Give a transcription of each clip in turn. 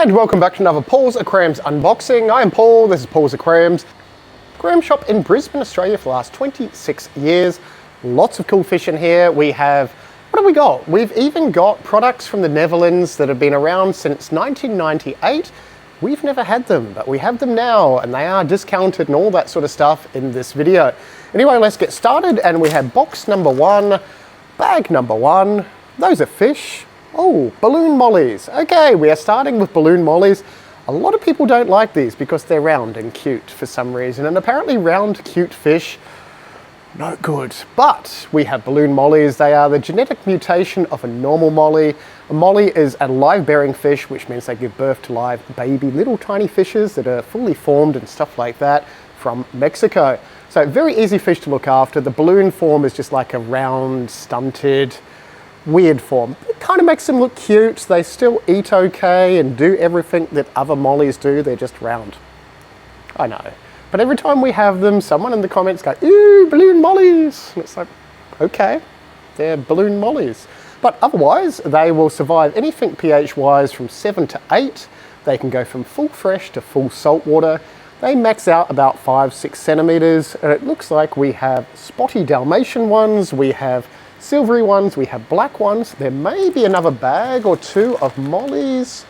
And welcome back to another Paul's Aquariums unboxing. I am Paul, this is Paul's Aquariums. Aquarium shop in Brisbane, Australia for the last 26 years. Lots of cool fish in here. We have, what have we got? We've even got products from the Netherlands that have been around since 1998. We've never had them, but we have them now and they are discounted and all that sort of stuff in this video. Anyway, let's get started and we have box number one, bag number one. Those are fish. Oh, balloon mollies. Okay, we are starting with balloon mollies. A lot of people don't like these because they're round and cute for some reason, and apparently round, cute fish, no good. But we have balloon mollies. They are the genetic mutation of a normal molly. A molly is a live-bearing fish, which means they give birth to live baby little tiny fishes that are fully formed and stuff like that from Mexico. So very easy fish to look after. The balloon form is just like a round, stunted, weird form. It kind of makes them look cute. They still eat okay and do everything that other mollies do. They're just round. I know. But every time we have them, someone in the comments go, "Ooh, balloon mollies." And it's like, okay, they're balloon mollies. But otherwise, they will survive anything pH-wise from 7 to 8. They can go from full fresh to full salt water. They max out about 5-6 centimeters. And it looks like we have spotty Dalmatian ones. We have silvery ones, we have black ones. There may be another bag or two of mollies.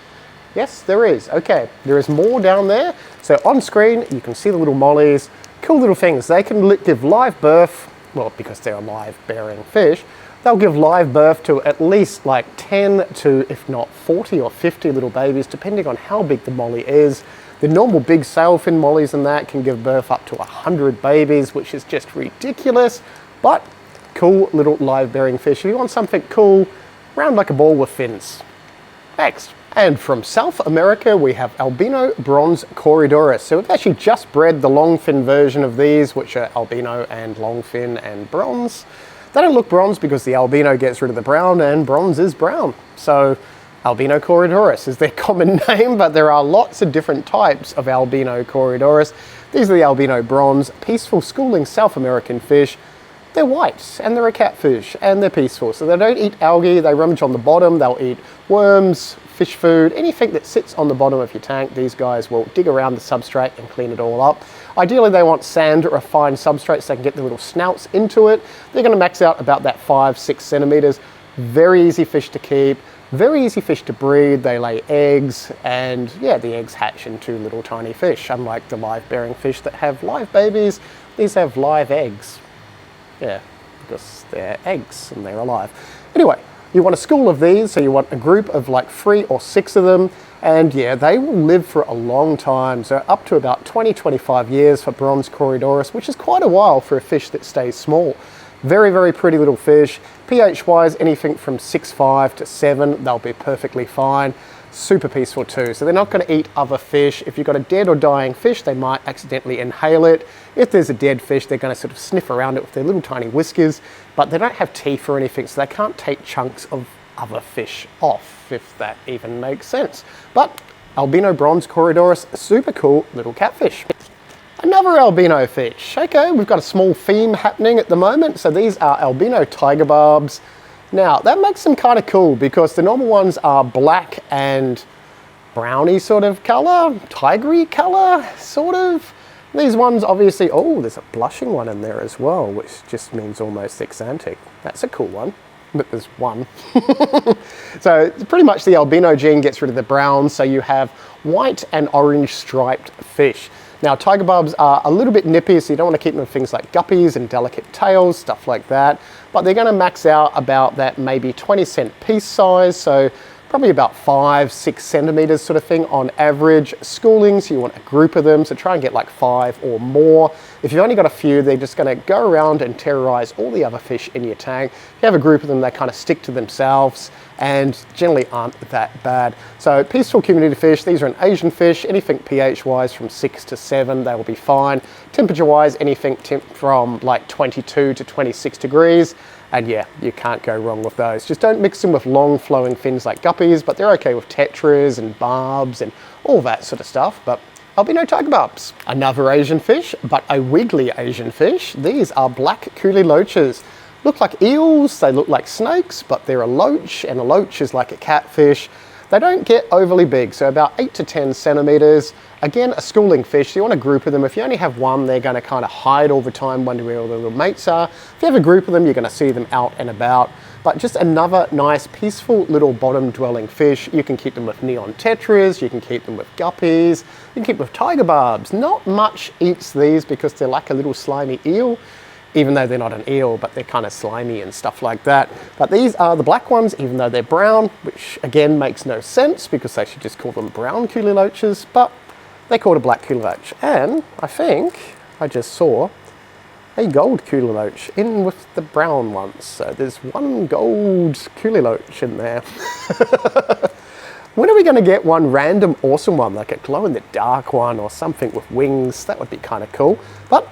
Yes, there is. Okay, there is more down there. So on screen, you can see the little mollies. Cool little things. They can give live birth, well, because they're a live-bearing fish, they'll give live birth to at least like 10 to, if not 40 or 50 little babies, depending on how big the molly is. The normal big sailfin mollies and that can give birth up to 100 babies, which is just ridiculous. But cool little live-bearing fish. If you want something cool, round like a ball with fins. Next. And from South America, we have albino bronze corydoras. So we've actually just bred the long fin version of these, which are albino and long fin and bronze. They don't look bronze because the albino gets rid of the brown and bronze is brown. So albino corydoras is their common name, but there are lots of different types of albino corydoras. These are the albino bronze, peaceful schooling South American fish. They're white and they're a catfish and they're peaceful. So they don't eat algae, they rummage on the bottom, they'll eat worms, fish food, anything that sits on the bottom of your tank. These guys will dig around the substrate and clean it all up. Ideally they want sand or a fine substrate so they can get the little snouts into it. They're going to max out about that 5-6 centimeters. Very easy fish to keep, very easy fish to breed. They lay eggs and yeah, the eggs hatch into little tiny fish. Unlike the live bearing fish that have live babies, these have live eggs. Yeah, because they're eggs and they're alive. Anyway, you want a school of these, so you want a group of like 3 or 6 of them, and yeah, they will live for a long time, so up to about 20-25 years for bronze corydoras, which is quite a while for a fish that stays small. Very, very pretty little fish. pH-wise, anything from 6.5 to 7, they'll be perfectly fine. Super peaceful too, so they're not going to eat other fish. If you've got a dead or dying fish, they might accidentally inhale it. If there's a dead fish, they're going to sort of sniff around it with their little tiny whiskers, but they don't have teeth or anything, so they can't take chunks of other fish off, if that even makes sense. But albino bronze corydoras, super cool little catfish. Another albino fish. Okay, we've got a small theme happening at the moment, so these are albino tiger barbs. Now, that makes them kind of cool because the normal ones are black and browny sort of color, tigery color, sort of. These ones obviously, oh, there's a blushing one in there as well, which just means almost exantic. That's a cool one, but there's one. So pretty much the albino gene gets rid of the brown, so you have white and orange striped fish. Now, tiger barbs are a little bit nippy, so you don't want to keep them with things like guppies and delicate tails, stuff like that. But they're going to max out about that maybe 20-cent piece size, so probably about 5-6 centimeters sort of thing on average. Schooling, so you want a group of them, so try and get like 5 or more. If you've only got a few, they're just going to go around and terrorize all the other fish in your tank. If you have a group of them, they kind of stick to themselves and generally aren't that bad. So peaceful community fish, these are an Asian fish, anything pH-wise from 6 to 7, they will be fine. Temperature-wise, anything from like 22 to 26 degrees. And yeah, you can't go wrong with those. Just don't mix them with long flowing fins like guppies, but they're okay with tetras and barbs and all that sort of stuff. But albino tiger barbs. Another Asian fish, but a wiggly Asian fish. These are black coolie loaches. Look like eels, they look like snakes, but they're a loach, and a loach is like a catfish. They don't get overly big, so about 8 to 10 centimeters. Again, a schooling fish, so you want a group of them. If you only have one, they're going to kind of hide all the time, wondering where all the little mates are. If you have a group of them, you're going to see them out and about. But just another nice, peaceful little bottom-dwelling fish. You can keep them with neon tetras, you can keep them with guppies, you can keep them with tiger barbs. Not much eats these because they're like a little slimy eel, even though they're not an eel, but they're kind of slimy and stuff like that. But these are the black ones, even though they're brown, which again makes no sense because they should just call them brown corydoras, but they're called a Blackculoache. And I think I just saw a gold corydoris in with the brown ones. So there's one gold corydoris in there. When are we going to get one random awesome one, like a glow-in-the-dark one or something with wings? That would be kind of cool. But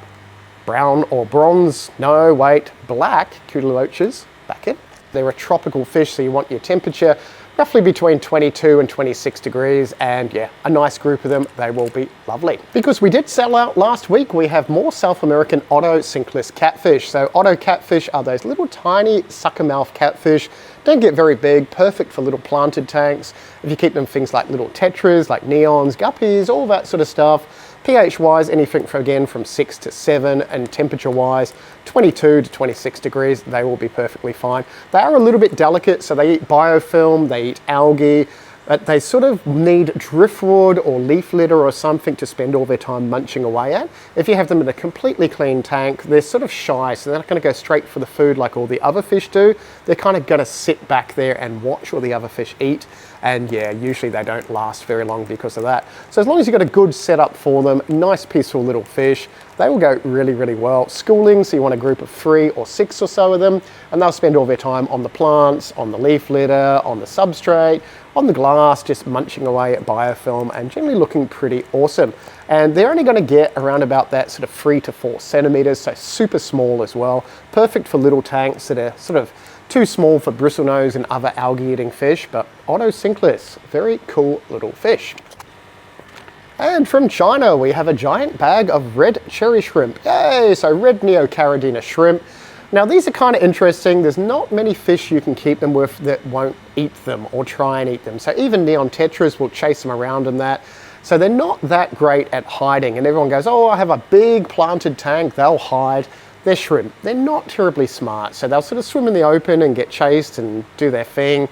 brown or bronze, no, wait, black corydoras, back in. They're a tropical fish, so you want your temperature roughly between 22 and 26 degrees, and yeah, a nice group of them. They will be lovely. Because we did sell out last week, we have more South American Autosyninklas catfish. So Otto catfish are those little tiny sucker mouth catfish. Don't get very big, perfect for little planted tanks. If you keep them things like little tetras, like neons, guppies, all that sort of stuff. pH-wise, anything from 6 to 7, and temperature-wise, 22 to 26 degrees, they will be perfectly fine. They are a little bit delicate, so they eat biofilm, they eat algae, but they sort of need driftwood or leaf litter or something to spend all their time munching away at. If you have them in a completely clean tank, they're sort of shy, so they're not going to go straight for the food like all the other fish do. They're kind of going to sit back there and watch all the other fish eat. And yeah, usually they don't last very long because of that. So as long as you've got a good setup for them, nice peaceful little fish, they will go really, really well. Schooling, so you want a group of 3 or 6 or so of them, and they'll spend all their time on the plants, on the leaf litter, on the substrate, on the glass, just munching away at biofilm and generally looking pretty awesome. And they're only going to get around about that sort of 3 to 4 centimeters, so super small as well. Perfect for little tanks that are sort of too small for bristlenose and other algae-eating fish, but Autosyninklas, very cool little fish. And from China, we have a giant bag of red cherry shrimp. Yay! So red neocaridina shrimp. Now these are kind of interesting. There's not many fish you can keep them with that won't eat them or try and eat them. So even neon tetras will chase them around and that. So they're not that great at hiding. And everyone goes, oh, I have a big planted tank, they'll hide. They're shrimp. They're not terribly smart, so they'll sort of swim in the open and get chased and do their thing.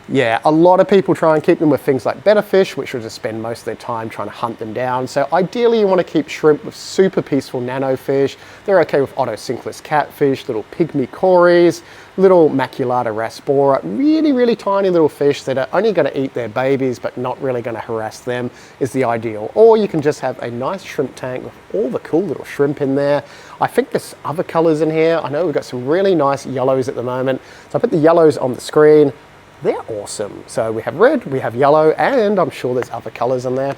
Yeah, a lot of people try and keep them with things like betta fish, which will just spend most of their time trying to hunt them down. So ideally you want to keep shrimp with super peaceful nano fish. They're okay with Autosyninklas catfish, little pygmy cories, little maculata raspora, really, really tiny little fish that are only going to eat their babies but not really going to harass them is the ideal. Or you can just have a nice shrimp tank with all the cool little shrimp in there. I think there's other colors in here. I know we've got some really nice yellows at the moment. So I put the yellows on the screen. They're awesome. So we have red, we have yellow, and I'm sure there's other colors in there.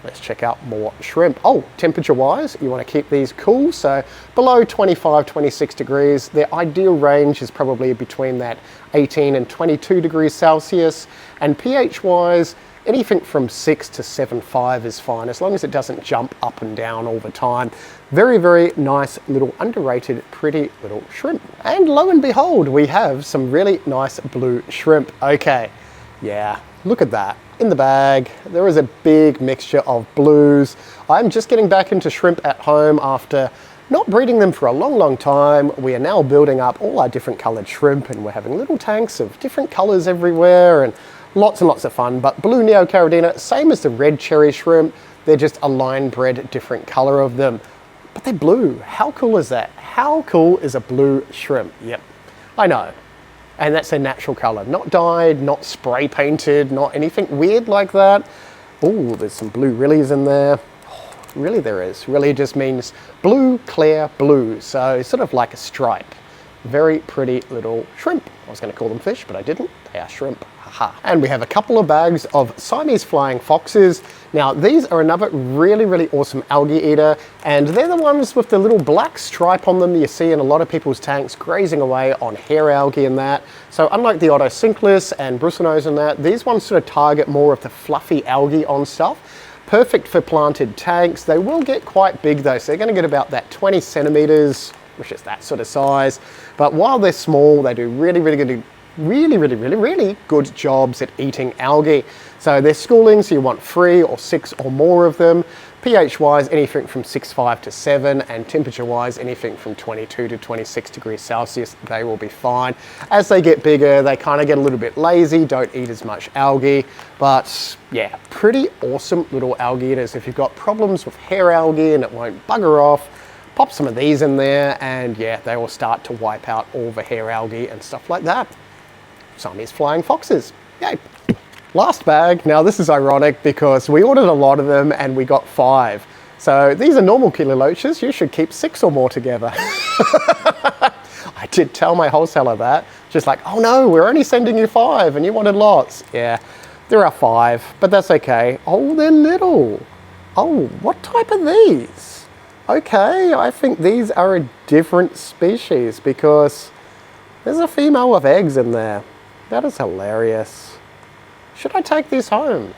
Let's check out more shrimp. Oh, temperature-wise, you want to keep these cool. So below 25, 26 degrees. Their ideal range is probably between that 18 and 22 degrees Celsius. And pH-wise, anything from 6 to 7.5 is fine, as long as it doesn't jump up and down all the time. Very, very nice little underrated, pretty little shrimp. And lo and behold, we have some really nice blue shrimp. Okay, yeah, look at that. In the bag, there is a big mixture of blues. I'm just getting back into shrimp at home after not breeding them for a long, long time. We are now building up all our different colored shrimp, and we're having little tanks of different colors everywhere, and lots of fun. But blue neocaridina, same as the red cherry shrimp. They're just a line bred different color of them, but they're blue. How cool is that? How cool is a blue shrimp? Yep, I know. And that's their natural color, not dyed, not spray painted, not anything weird like that. Oh, there's some blue rillies in there. Oh, really there is. Really just means blue, clear blue. So sort of like a stripe. Very pretty little shrimp. I was going to call them fish, but I didn't. They are shrimp. Haha. And we have a couple of bags of Siamese flying foxes. Now, these are another really, really awesome algae eater, and they're the ones with the little black stripe on them that you see in a lot of people's tanks grazing away on hair algae and that. So unlike the Autosyninklas and bristlenose and that, these ones sort of target more of the fluffy algae on stuff. Perfect for planted tanks. They will get quite big though, so they're going to get about that 20 centimeters, which is that sort of size. But while they're small, they do really, really good really good jobs at eating algae. So they're schooling, so you want 3 or 6 or more of them. pH-wise, anything from 6.5 to 7, and temperature-wise, anything from 22 to 26 degrees Celsius, they will be fine. As they get bigger, they kind of get a little bit lazy, don't eat as much algae, but yeah, pretty awesome little algae eaters. If you've got problems with hair algae and it won't bugger off, pop some of these in there, and yeah, they will start to wipe out all the hair algae and stuff like that. Siamese flying foxes, yay. Last bag. Now this is ironic because we ordered a lot of them and we got 5. So these are normal loaches. You should keep 6 or more together. I did tell my wholesaler that. Just like, oh no, we're only sending you 5 and you wanted lots. Yeah, there are 5, but that's okay. Oh, they're little. Oh, what type are these? Okay, I think these are a different species because there's a female with eggs in there. That is hilarious. Should I take these home?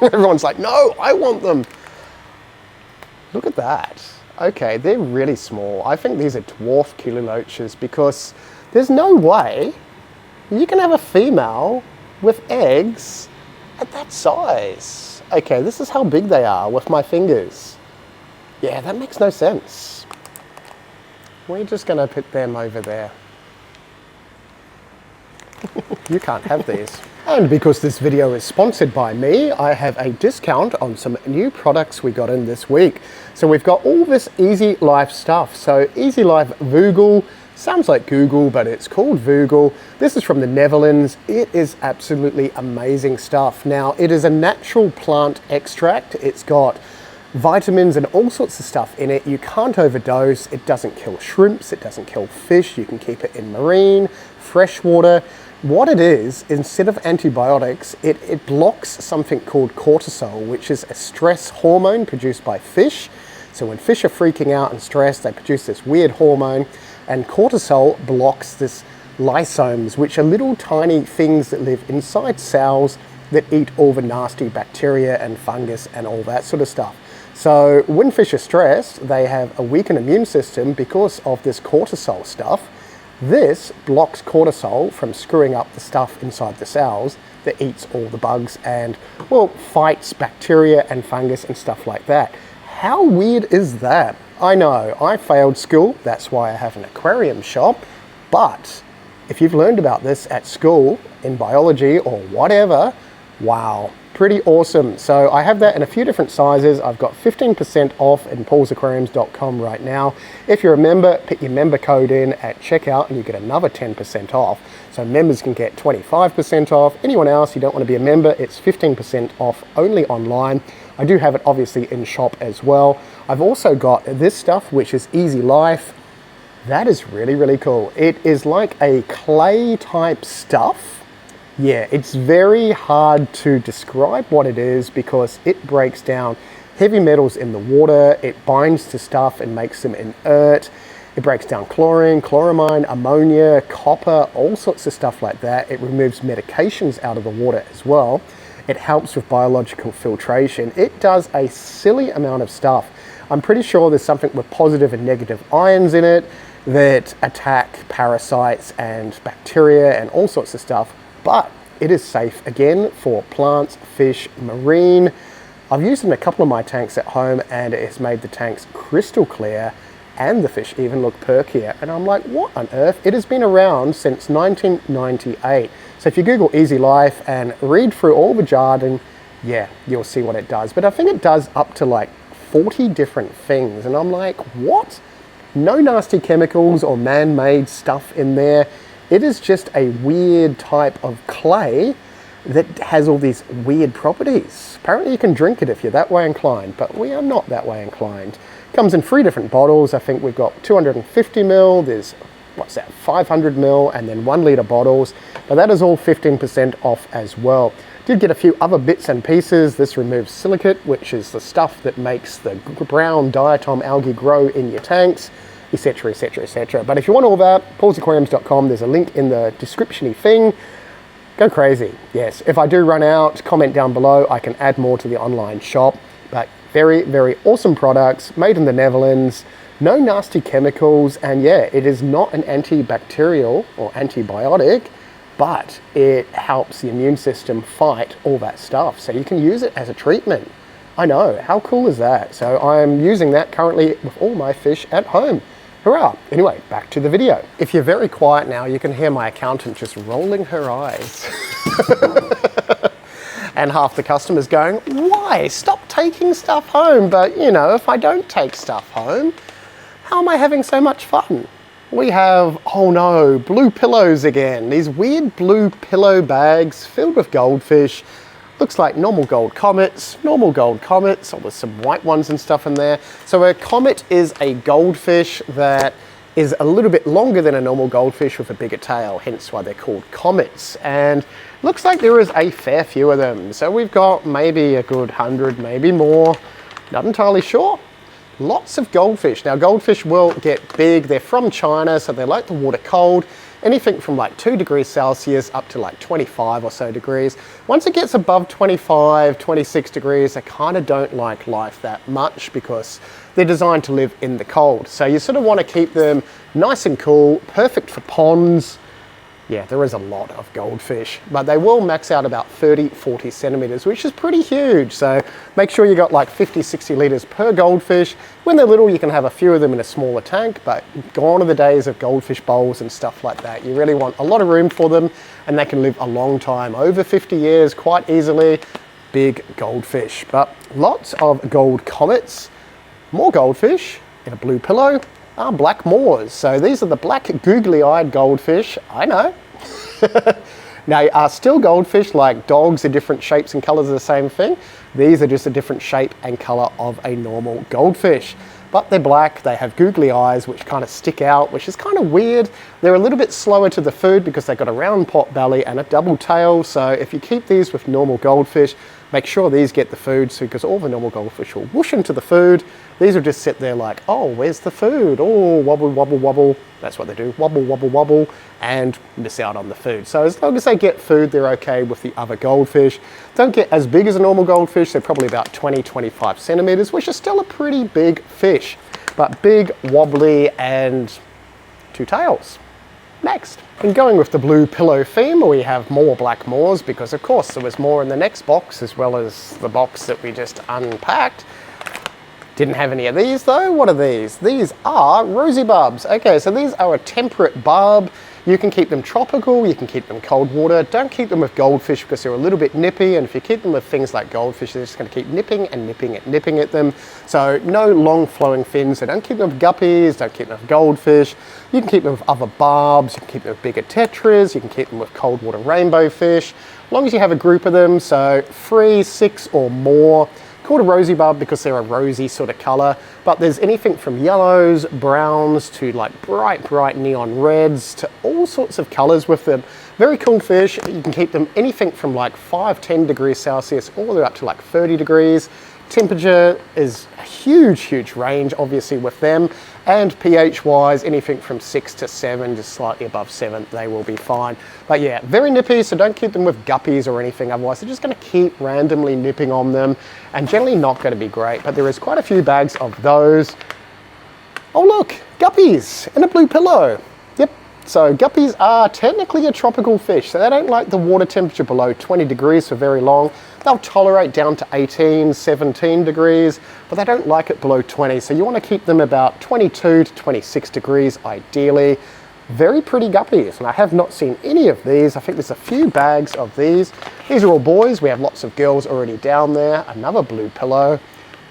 Everyone's like, no, I want them. Look at that. Okay, they're really small. I think these are dwarf loaches because there's no way you can have a female with eggs at that size. Okay, this is how big they are with my fingers. Yeah, that makes no sense. We're just gonna put them over there. You can't have these. And because this video is sponsored by me, I have a discount on some new products we got in this week. So we've got all this easylife stuff. So easylife voogle, sounds like Google, but it's called voogle. This is from the Netherlands. It is absolutely amazing stuff. Now, it is a natural plant extract. It's got vitamins and all sorts of stuff in it. You can't overdose. It doesn't kill shrimps. It doesn't kill fish. You can keep it in marine, freshwater. What it is, instead of antibiotics, it blocks something called cortisol, which is a stress hormone produced by fish. So when fish are freaking out and stressed, they produce this weird hormone, and cortisol blocks this lysomes, which are little tiny things that live inside cells that eat all the nasty bacteria and fungus and all that sort of stuff. So when fish are stressed, they have a weakened immune system because of this cortisol stuff. This blocks cortisol from screwing up the stuff inside the cells that eats all the bugs and, well, fights bacteria and fungus and stuff like that. How weird is that? I know, I failed school, that's why I have an aquarium shop, but if you've learned about this at school, in biology or whatever, wow, pretty awesome. So I have that in a few different sizes. I've got 15% off in paulsaquariums.com right now. If you're a member, put your member code in at checkout and you get another 10% off. So members can get 25% off. Anyone else, you don't want to be a member, it's 15% off only online. I do have it obviously in shop as well. I've also got this stuff, which is easylife. That is really cool. It is like a clay type stuff. Yeah, it's very hard to describe what it is because it breaks down heavy metals in the water, it binds to stuff and makes them inert, it breaks down chlorine, chloramine, ammonia, copper, all sorts of stuff like that. It removes medications out of the water as well. It helps with biological filtration. It does a silly amount of stuff. I'm pretty sure there's something with positive and negative ions in it that attack parasites and bacteria and all sorts of stuff. But it is safe again for plants, fish, marine. I've used it in a couple of my tanks at home and it has made the tanks crystal clear and the fish even look perkier. And I'm like, what on earth? It has been around since 1998. So if you Google easylife and read through all the jargon, yeah, you'll see what it does. But I think it does up to like 40 different things. And I'm like, what? No nasty chemicals or man-made stuff in there. It is just a weird type of clay that has all these weird properties. Apparently you can drink it if you're that way inclined, but we are not that way inclined. Comes in 3 different bottles. I think we've got 250 ml, there's, what's that, 500 ml, and then 1 litre bottles. But that is all 15% off as well. Did get a few other bits and pieces. This removes silicate, which is the stuff that makes the brown diatom algae grow in your tanks, etc, etc, etc. But if you want all that, paulsaquariums.com, there's a link in the description-y thing. Go crazy. Yes, if I do run out, comment down below. I can add more to the online shop. But very awesome products, made in the Netherlands, no nasty chemicals, and yeah, it is not an antibacterial or antibiotic. but it helps the immune system fight all that stuff. So you can use it as a treatment. I know, how cool is that? So I'm using that currently with all my fish at home. Hurrah! Anyway, back to the video. If you're very quiet now, you can hear my accountant just rolling her eyes. And half the customers going, why? Stop taking stuff home. But you know, if I don't take stuff home, how am I having so much fun? We have, oh no, blue pillows again. These weird blue pillow bags filled with goldfish. Looks like normal gold commets, or there's some white ones and stuff in there. So a commet is a goldfish that is a little bit longer than a normal goldfish with a bigger tail, hence why they're called commets. And looks like there is a fair few of them. So we've got maybe a good 100, maybe more, not entirely sure. Lots of goldfish. Now goldfish will get big, they're from China, so they like the water cold. Anything from like 2 degrees Celsius up to like 25 or so degrees. Once it gets above 25, 26 degrees, they kind of don't like life that much because they're designed to live in the cold. So you sort of want to keep them nice and cool, perfect for ponds. Yeah, there is a lot of goldfish, but they will max out about 30, 40 centimeters, which is pretty huge. So make sure you got like 50, 60 liters per goldfish. When they're little, you can have a few of them in a smaller tank, but gone are the days of goldfish bowls and stuff like that. You really want a lot of room for them, and they can live a long time, over 50 years quite easily. Big goldfish, but lots of gold commets, more goldfish in a blue pillow. Are black moors. So these are the black googly-eyed goldfish. I know. Now are still goldfish, like dogs are different shapes and colors of the same thing. These are just a different shape and color of a normal goldfish. But they're black, they have googly eyes which kind of stick out, which is kind of weird. They're a little bit slower to the food because they've got a round pot belly and a double tail. So if you keep these with normal goldfish, make sure these get the food, so because all the normal goldfish will whoosh into the food. These will just sit there like, oh, where's the food? Oh, wobble, wobble, wobble. That's what they do, wobble, wobble, wobble, and miss out on the food. So as long as they get food, they're okay with the other goldfish. Don't get as big as a normal goldfish. They're probably about 20, 25 centimeters, which is still a pretty big fish, but big, wobbly, and 2 tails. Next, and going with the blue pillow theme, we have more black moors because of course there was more in the next box as well as the box that we just unpacked. Didn't have any of these though. What are these? These are rosy barbs. Okay, so these are a temperate barb. You can keep them tropical, you can keep them cold water. Don't keep them with goldfish because they're a little bit nippy, and if you keep them with things like goldfish, they're just going to keep nipping and nipping and nipping at them. So no long flowing fins. So don't keep them with guppies, don't keep them with goldfish. You can keep them with other barbs, you can keep them with bigger tetras, you can keep them with cold water rainbow fish, as long as you have a group of them, so 3, 6 or more. Called a rosy barb because they're a rosy sort of color, but there's anything from yellows, browns to like bright neon reds to all sorts of colors with them. Very cool fish. You can keep them anything from like 5, 10 degrees Celsius all the way up to like 30 degrees. Temperature is a huge range obviously with them, and pH wise anything from 6 to 7, just slightly above 7, they will be fine. But yeah, very nippy, so don't keep them with guppies or anything, otherwise they're just going to keep randomly nipping on them and generally not going to be great. But there is quite a few bags of those. Oh look, guppies in a blue pillow. Yep, so guppies are technically a tropical fish, so they don't like the water temperature below 20 degrees for very long. They'll tolerate down to 18, 17 degrees, but they don't like it below 20. So you want to keep them about 22 to 26 degrees ideally. Very pretty guppies, and I have not seen any of these. I think there's a few bags of these. These are all boys. We have lots of girls already down there. Another blue pillow.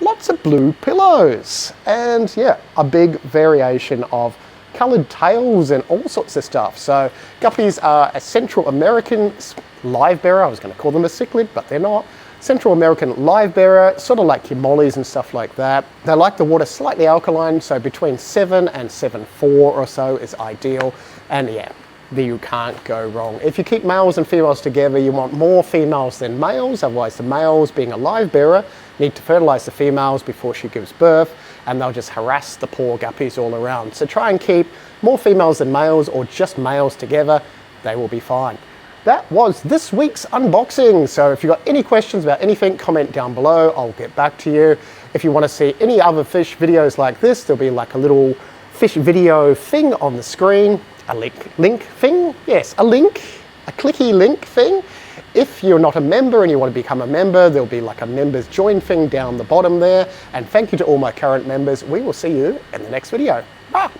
Lots of blue pillows. And yeah, a big variation of colored tails and all sorts of stuff. So guppies are a Central American live bearer. I was going to call them a cichlid, but they're not. Central American live bearer, sort of like your mollies and stuff like that. They like the water slightly alkaline, so between 7 and 7.4 or so is ideal. And yeah, you can't go wrong. If you keep males and females together, you want more females than males. Otherwise, the males, being a live bearer, need to fertilize the females before she gives birth, and they'll just harass the poor guppies all around. So try and keep more females than males, or just males together. They will be fine. That was this week's unboxing. So if you've got any questions about anything, comment down below. I'll get back to you. If you want to see any other fish videos like this, there'll be like a little fish video thing on the screen. A link thing? Yes, a link. a clicky link thing. If you're not a member and you want to become a member, there'll be like a members join thing down the bottom there. And thank you to all my current members. We will see you in the next video. Bye.